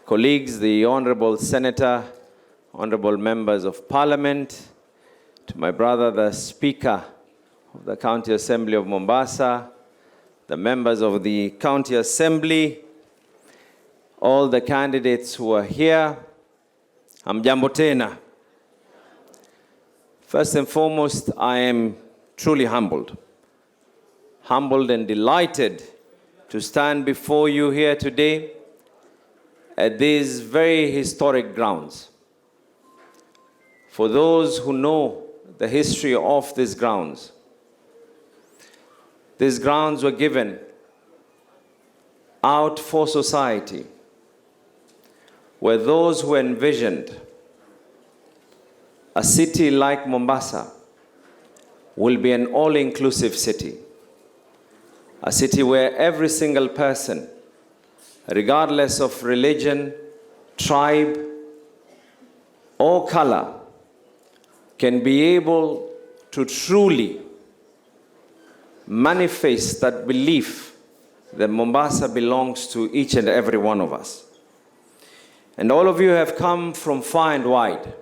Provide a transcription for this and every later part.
colleagues, the Honorable Senator, Honorable Members of Parliament, to my brother, the Speaker of the County Assembly of Mombasa, the members of the County Assembly, all the candidates who are here, hamjambo tena. First and foremost, I am truly humbled and delighted to stand before you here today at these very historic grounds. For those who know the history of these grounds were given out for society, where those who envisioned a city like Mombasa will be an all-inclusive city. A city where every single person, regardless of religion, tribe, or color, can be able to truly manifest that belief that Mombasa belongs to each and every one of us. And all of you have come from far and wide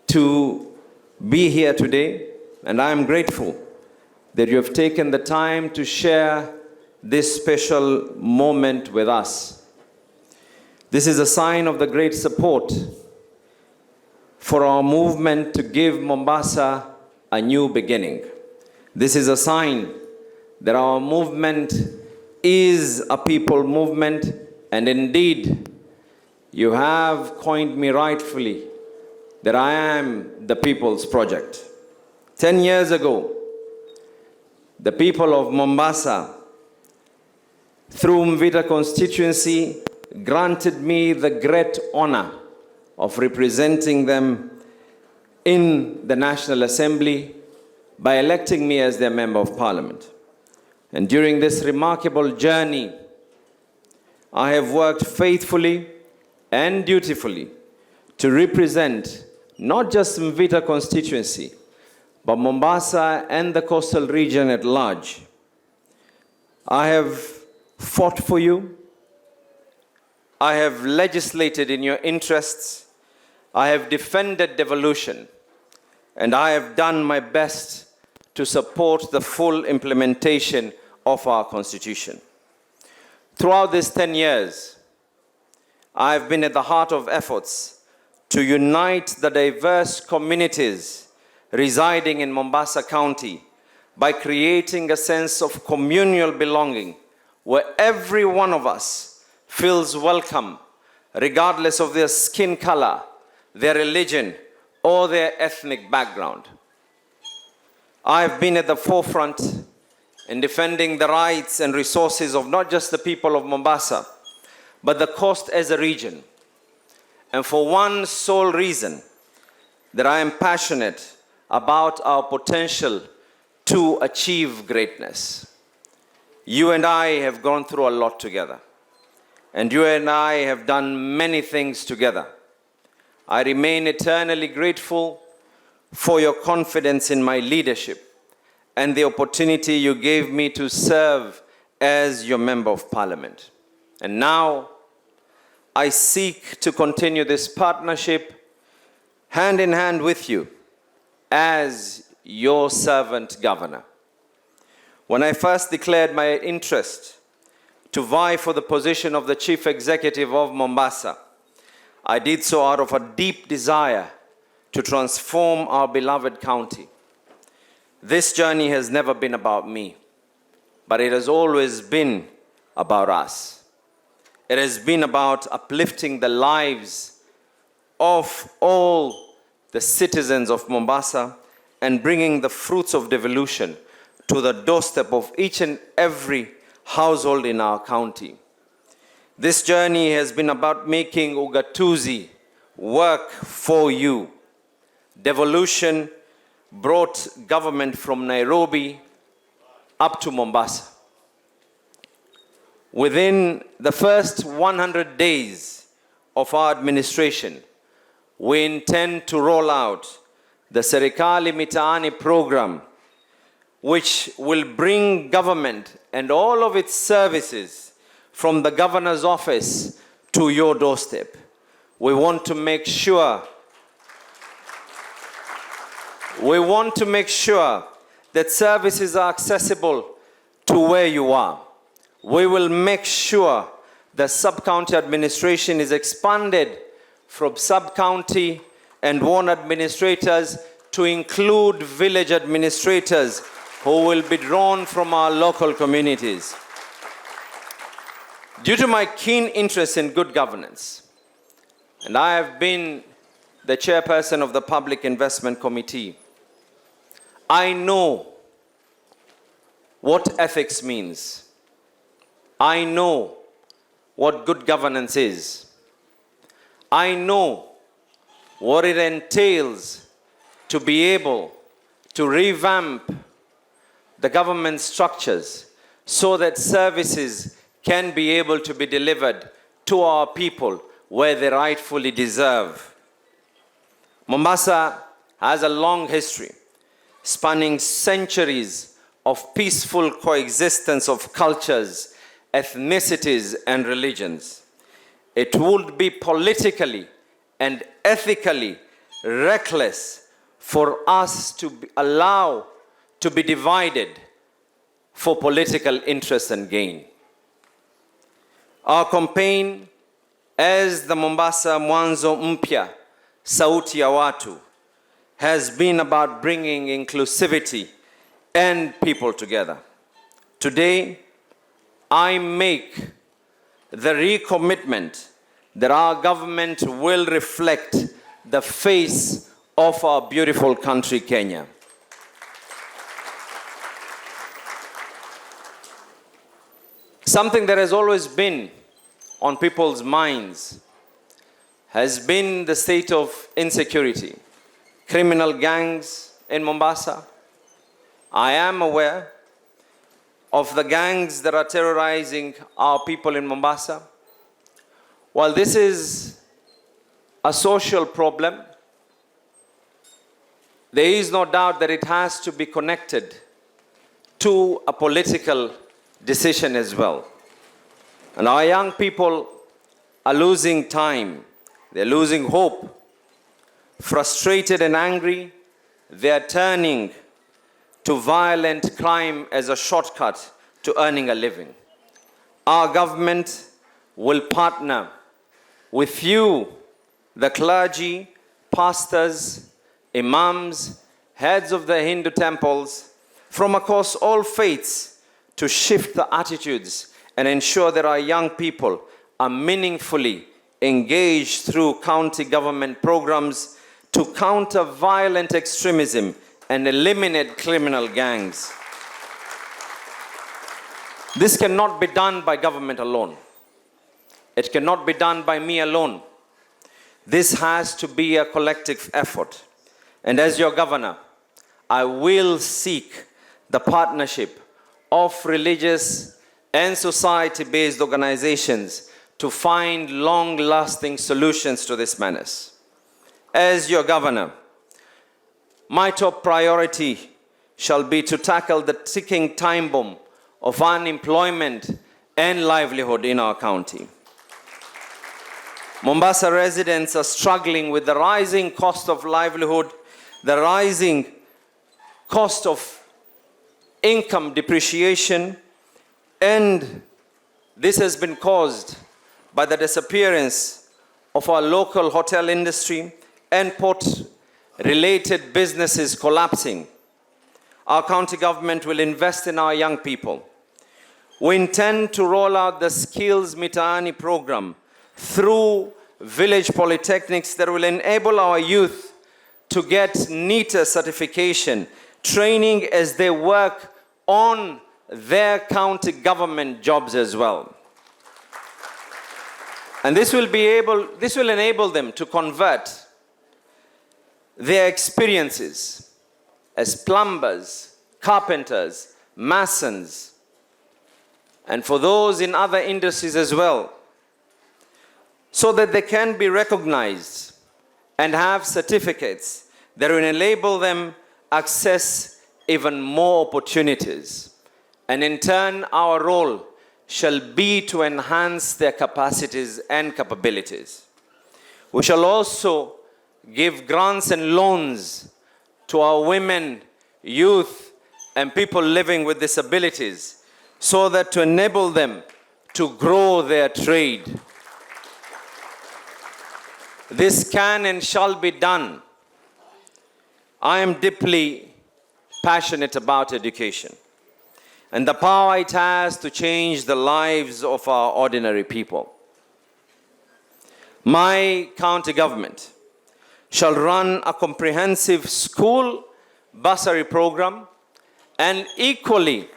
to be here today, and I am grateful that you have taken the time to share this special moment with us. This is a sign of the great support for our movement to give Mombasa a new beginning. This is a sign that our movement is a people movement, and indeed, you have coined me rightfully that I am the people's project. 10 years ago, the people of Mombasa, through Mvita constituency, granted me the great honor of representing them in the National Assembly by electing me as their Member of Parliament. And during this remarkable journey, I have worked faithfully and dutifully to represent not just Mvita constituency, but Mombasa and the coastal region at large. I have fought for you. I have legislated in your interests. I have defended devolution. And I have done my best to support the full implementation of our constitution. Throughout these 10 years, I have been at the heart of efforts to unite the diverse communities residing in Mombasa County by creating a sense of communal belonging where every one of us feels welcome, regardless of their skin color, their religion, or their ethnic background. I have been at the forefront in defending the rights and resources of not just the people of Mombasa, but the coast as a region. And for one sole reason, that I am passionate about our potential to achieve greatness. You and I have gone through a lot together. And you and I have done many things together. I remain eternally grateful for your confidence in my leadership and the opportunity you gave me to serve as your Member of Parliament. And now, I seek to continue this partnership hand in hand with you as your servant governor. When I first declared my interest to vie for the position of the Chief Executive of Mombasa, I did so out of a deep desire to transform our beloved county. This journey has never been about me, but it has always been about us. It has been about uplifting the lives of all the citizens of Mombasa and bringing the fruits of devolution to the doorstep of each and every household in our county. This journey has been about making ugatuzi work for you. Devolution brought government from Nairobi up to Mombasa. Within the first 100 days of our administration, we intend to roll out the Serikali Mitaani program, which will bring government and all of its services from the governor's office to to your doorstep. We want to make sure that services are accessible to where you are. We will make sure the sub-county administration is expanded from sub-county and ward administrators to include village administrators who will be drawn from our local communities. Due to my keen interest in good governance, and I have been the chairperson of the Public Investment Committee, I know what ethics means. I know what good governance is. I know what it entails to be able to revamp the government structures so that services can be able to be delivered to our people where they rightfully deserve. Mombasa has a long history, spanning centuries of peaceful coexistence of cultures, ethnicities, and religions. It would be politically and ethically reckless for us to allow to be divided for political interest and gain. Our campaign as the Mombasa Mwanzo Mpya, Sauti ya Watu, has been about bringing inclusivity and people together. Today, I make the recommitment that our government will reflect the face of our beautiful country, Kenya. Something that has always been on people's minds has been the state of insecurity. Criminal gangs in Mombasa. I am aware of the gangs that are terrorizing our people in Mombasa. While this is a social problem, there is no doubt that it has to be connected to a political decision as well. And our young people are losing time. They're losing hope. Frustrated and angry, they are turning to violent crime as a shortcut to earning a living. Our government will partner with you, the clergy, pastors, imams, heads of the Hindu temples, from across all faiths to shift the attitudes and ensure that our young people are meaningfully engaged through county government programs to counter violent extremism and eliminate criminal gangs. This cannot be done by government alone. It cannot be done by me alone. This has to be a collective effort. And as your governor, I will seek the partnership of religious and society-based organizations to find long-lasting solutions to this menace. As your governor, my top priority shall be to tackle the ticking time bomb of unemployment and livelihood in our county. Mombasa residents are struggling with the rising cost of livelihood, the rising cost of income depreciation, and this has been caused by the disappearance of our local hotel industry and port-related businesses collapsing. Our county government will invest in our young people. We intend to roll out the Skills Mitaani program through village polytechnics that will enable our youth to get NEETA certification, training as they work on their county government jobs as well. And this will enable them to convert their experiences as plumbers, carpenters, masons, and for those in other industries as well, so that they can be recognized and have certificates that will enable them access even more opportunities. And in turn, our role shall be to enhance their capacities and capabilities. We shall also give grants and loans to our women, youth, and people living with disabilities so that to enable them to grow their trade. This can and shall be done. I am deeply passionate about education and the power it has to change the lives of our ordinary people. My county government shall run a comprehensive school bursary program and equally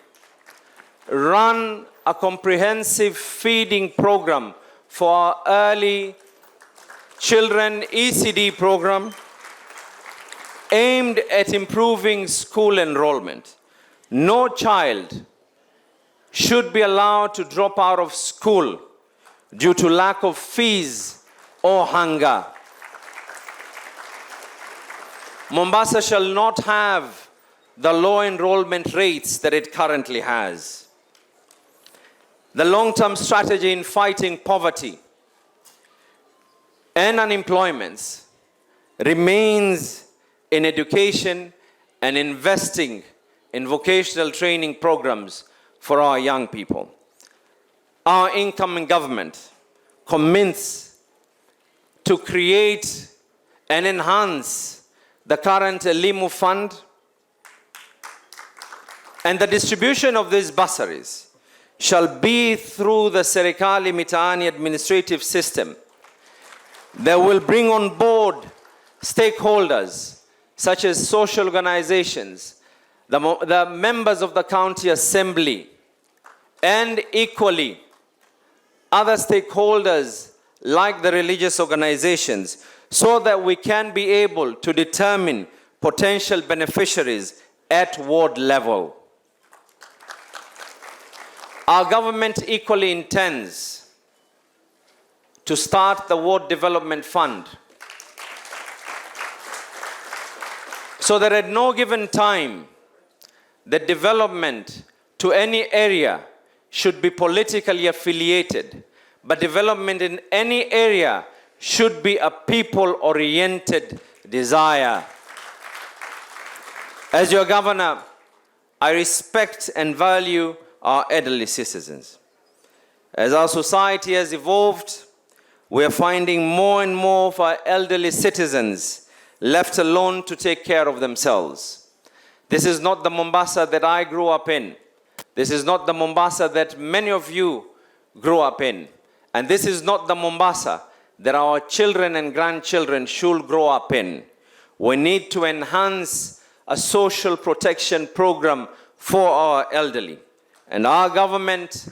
run a comprehensive feeding program for our early children ECD program aimed at improving school enrollment. No child should be allowed to drop out of school due to lack of fees or hunger. Mombasa shall not have the low enrollment rates that it currently has. The long-term strategy in fighting poverty and unemployment remains in education and investing in vocational training programs for our young people. Our incoming government commits to create and enhance the current Elimu Fund, and the distribution of these bursaries shall be through the Serikali Mitaani administrative system that will bring on board stakeholders such as social organizations, the members of the county assembly, and equally other stakeholders like the religious organizations, so that we can be able to determine potential beneficiaries at ward level. Our government equally intends to start the Ward Development Fund so that at no given time, the development to any area should be politically affiliated, but development in any area should be a people-oriented desire. As your governor, I respect and value our elderly citizens. As our society has evolved, we are finding more and more of our elderly citizens left alone to take care of themselves. This is not the Mombasa that I grew up in. This is not the Mombasa that many of you grew up in. And this is not the Mombasa that our children and grandchildren should grow up in. We need to enhance a social protection program for our elderly. And our government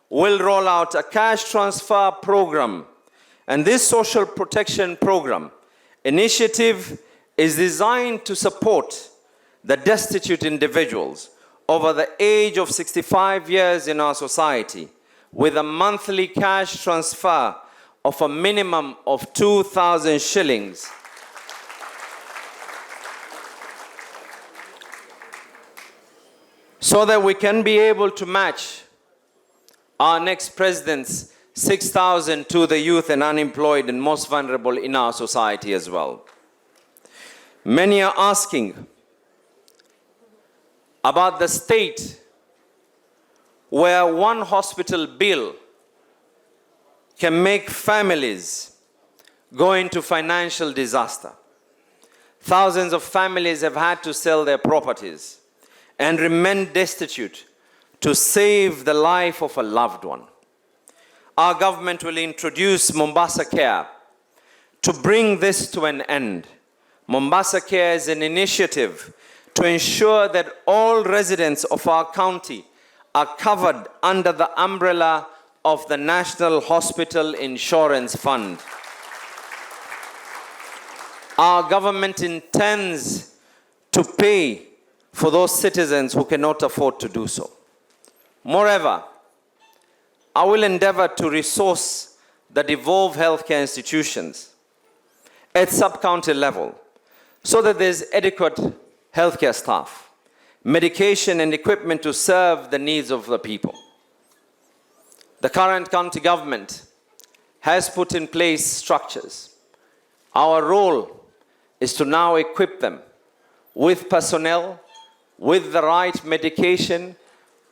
will roll out a cash transfer program. And this social protection program initiative is designed to support the destitute individuals over the age of 65 years in our society with a monthly cash transfer of a minimum of 2,000 shillings. So that we can be able to match our next president's 6,000 to the youth and unemployed and most vulnerable in our society as well. Many are asking about the state where one hospital bill can make families go into financial disaster. Thousands of families have had to sell their properties and remain destitute to save the life of a loved one. Our government will introduce Mombasa Care to bring this to an end. Mombasa Care is an initiative to ensure that all residents of our county are covered under the umbrella of the National Hospital Insurance Fund. Our government intends to pay for those citizens who cannot afford to do so. Moreover, I will endeavor to resource the devolved healthcare institutions at sub-county level so that there's adequate healthcare staff, medication and equipment to serve the needs of the people. The current county government has put in place structures. Our role is to now equip them with personnel, with the right medication,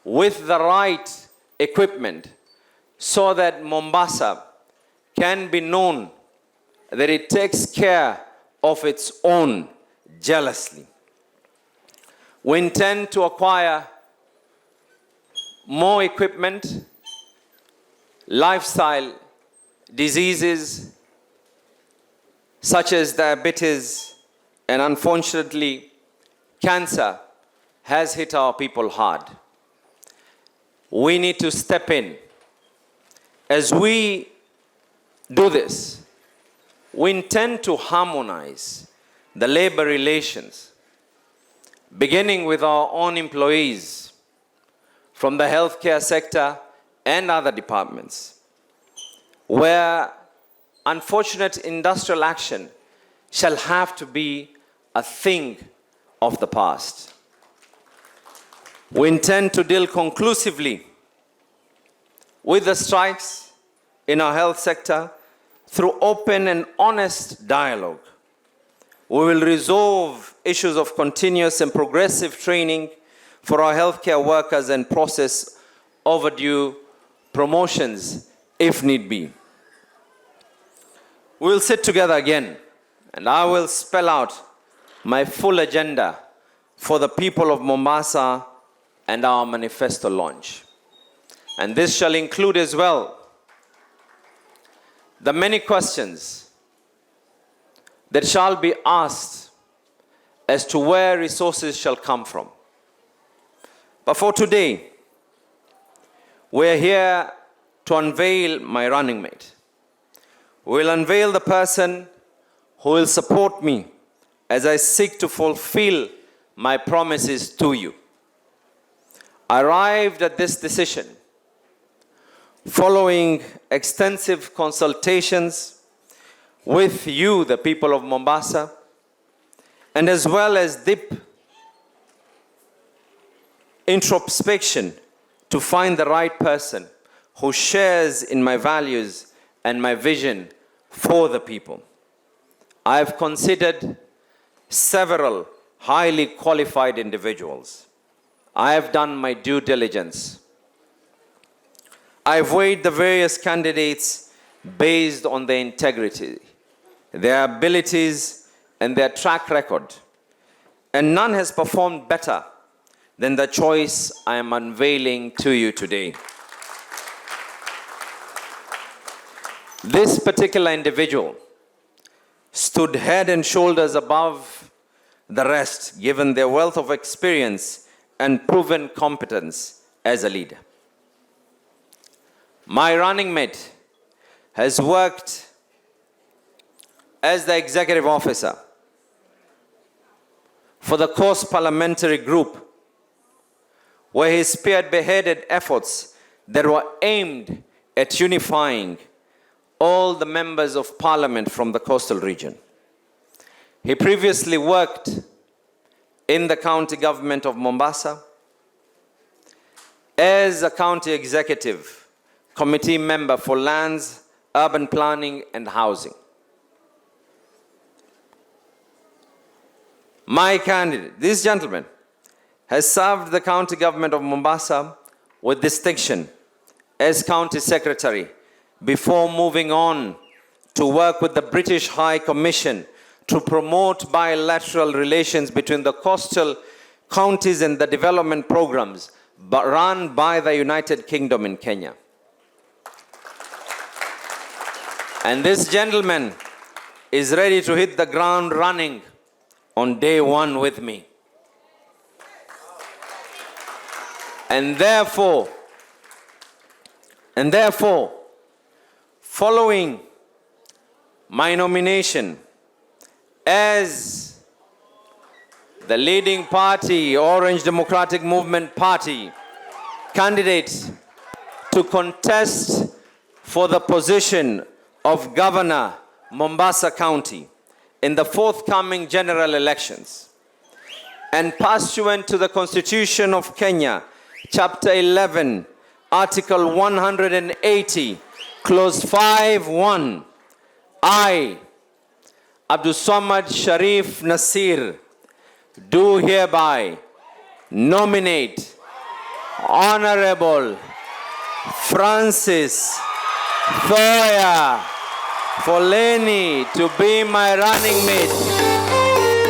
with the right equipment, so that Mombasa can be known that it takes care of its own jealously. We intend to acquire more equipment. Lifestyle diseases such as diabetes and unfortunately cancer has hit our people hard. We need to step in. As we do this, we intend to harmonize the labor relations, beginning with our own employees from the healthcare sector and other departments, where unfortunate industrial action shall have to be a thing of the past. We intend to deal conclusively with the strikes in our health sector through open and honest dialogue. We will resolve issues of continuous and progressive training for our healthcare workers and process overdue promotions if need be. We will sit together again and I will spell out my full agenda for the people of Mombasa and our manifesto launch. And this shall include as well the many questions that shall be asked as to where resources shall come from. But for today, we're here to unveil my running mate. We'll unveil the person who will support me as I seek to fulfill my promises to you. I arrived at this decision following extensive consultations with you, the people of Mombasa, and as well as deep introspection to find the right person who shares in my values and my vision for the people. I have considered several highly qualified individuals. I have done my due diligence. I've weighed the various candidates based on their integrity, their abilities, and their track record. And none has performed better than the choice I am unveiling to you today. This particular individual stood head and shoulders above the rest, given their wealth of experience and proven competence as a leader. My running mate has worked as the executive officer for the Coast Parliamentary Group, where he spearheaded efforts that were aimed at unifying all the members of parliament from the coastal region. He previously worked in the county government of Mombasa as a county executive committee member for lands, urban planning, and housing. My candidate, this gentleman, has served the county government of Mombasa with distinction as county secretary before moving on to work with the British High Commission to promote bilateral relations between the coastal counties and the development programs run by the United Kingdom in Kenya. And this gentleman is ready to hit the ground running on day one with me. And therefore, following my nomination as the leading party, Orange Democratic Movement Party, candidate to contest for the position of Governor Mombasa County in the forthcoming general elections, and pursuant to the Constitution of Kenya, Chapter 11, Article 180, Clause 5(1). I, Abdul Samad Sharif Nassir, do hereby nominate Honorable Francis Thoya Foleni to be my running mate